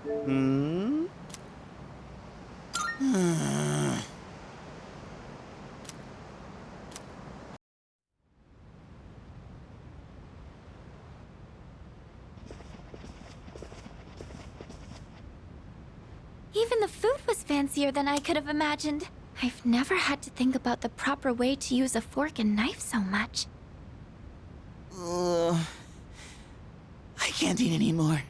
Hmm? Even the food was fancier than I could have imagined. I've never had to think about the proper way to use a fork and knife so much. I can't eat anymore.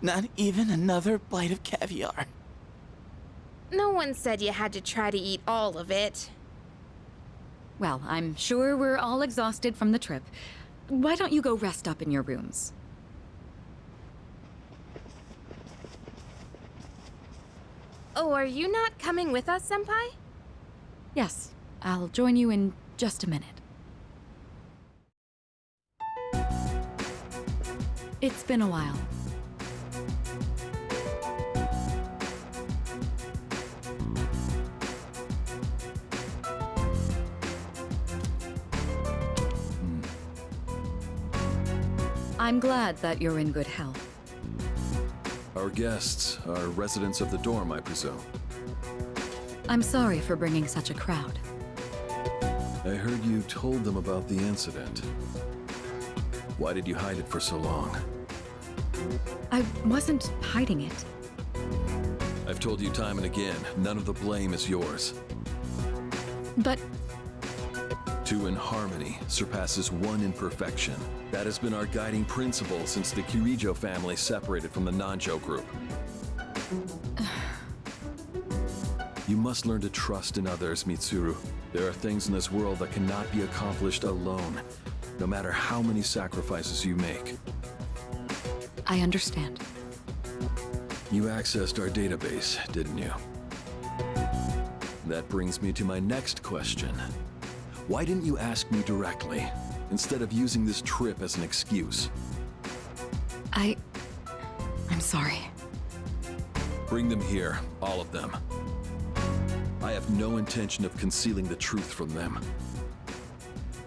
Not even another bite of caviar. No one said you had to try to eat all of it. Well, I'm sure we're all exhausted from the trip. Why don't you go rest up in your rooms? Oh, are you not coming with us, Senpai? Yes, I'll join you in just a minute. It's been a while. I'm glad that you're in good health. Our guests are residents of the dorm, I presume. I'm sorry for bringing such a crowd. I heard you told them about the incident. Why did you hide it for so long? I wasn't hiding it. I've told you time and again, none of the blame is yours. But Two in harmony surpasses one in perfection. That has been our guiding principle since the Kirijo family separated from the Nanjo group. You must learn to trust in others, Mitsuru. There are things in this world that cannot be accomplished alone, no matter how many sacrifices you make. I understand. You accessed our database, didn't you? That brings me to my next question. Why didn't you ask me directly, instead of using this trip as an excuse? I'm sorry. Bring them here, all of them. I have no intention of concealing the truth from them.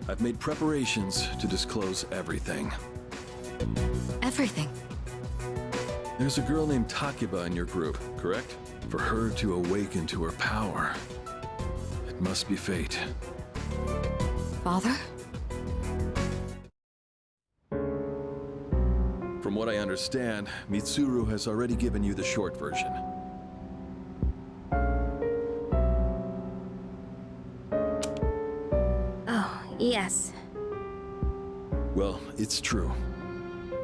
I've made preparations to disclose everything. Everything. There's a girl named Takeba in your group, correct? For her to awaken to her power, it must be fate. Father? From what I understand, Mitsuru has already given you the short version. Oh, yes. Well, it's true.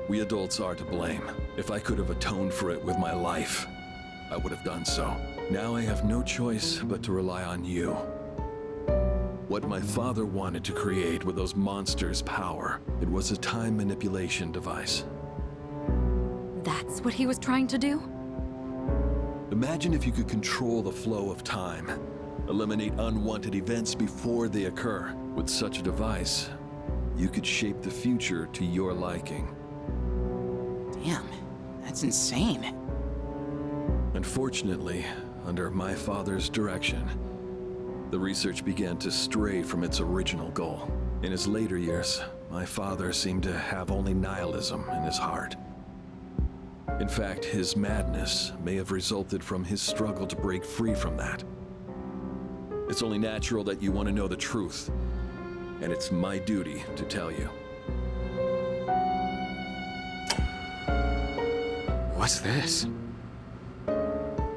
We adults are to blame. If I could have atoned for it with my life, I would have done so. Now I have no choice but to rely on you. What my father wanted to create with those monsters' power, it was a time manipulation device. That's what he was trying to do? Imagine if you could control the flow of time, eliminate unwanted events before they occur. With such a device, you could shape the future to your liking. Damn, that's insane. Unfortunately, under my father's direction, the research began to stray from its original goal. In his later years, my father seemed to have only nihilism in his heart. In fact, his madness may have resulted from his struggle to break free from that. It's only natural that you want to know the truth, and it's my duty to tell you. What's this?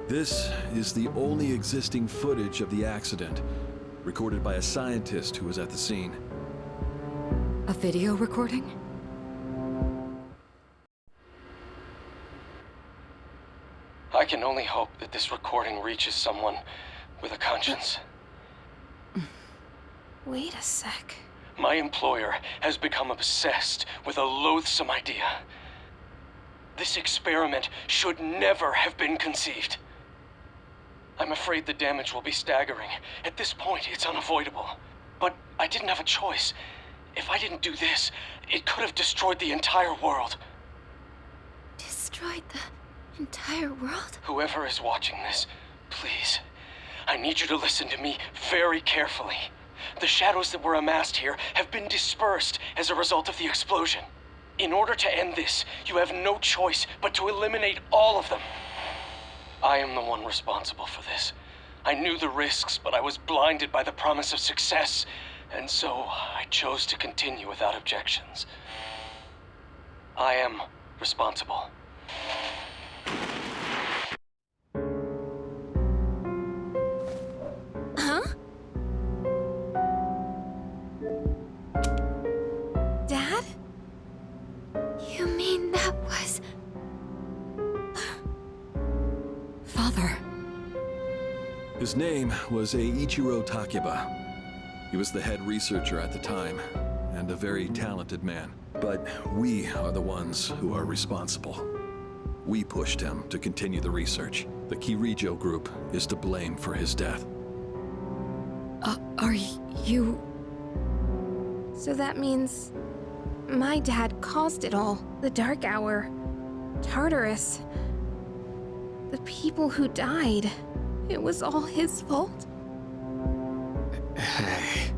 This is the only existing footage of the accident, recorded by a scientist who was at the scene. A video recording? I can only hope that this recording reaches someone with a conscience. Wait a sec. My employer has become obsessed with a loathsome idea. This experiment should never have been conceived. I'm afraid the damage will be staggering. At this point, it's unavoidable. But I didn't have a choice. If I didn't do this, it could have destroyed the entire world. Destroyed the entire world? Whoever is watching this, please, I need you to listen to me very carefully. The shadows that were amassed here have been dispersed as a result of the explosion. In order to end this, you have no choice but to eliminate all of them. I am the one responsible for this. I knew the risks, but I was blinded by the promise of success, and so I chose to continue without objections. I am responsible. Huh? Dad? You mean that was... Father. His name was Eiichiro Takeba. He was the head researcher at the time, and a very talented man. But we are the ones who are responsible. We pushed him to continue the research. The Kirijo group is to blame for his death. Are you... So that means my dad caused it all. The Dark Hour, Tartarus, the people who died. It was all his fault. Hey.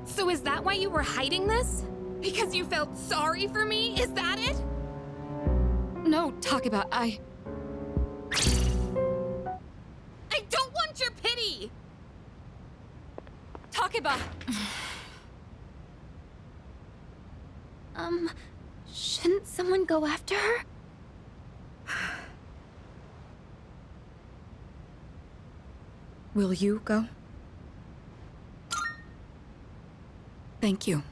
So is that why you were hiding this? Because you felt sorry for me? Is that it? No, Takeba, I don't want your pity! Takeba! Shouldn't someone go after her? Will you go? Thank you.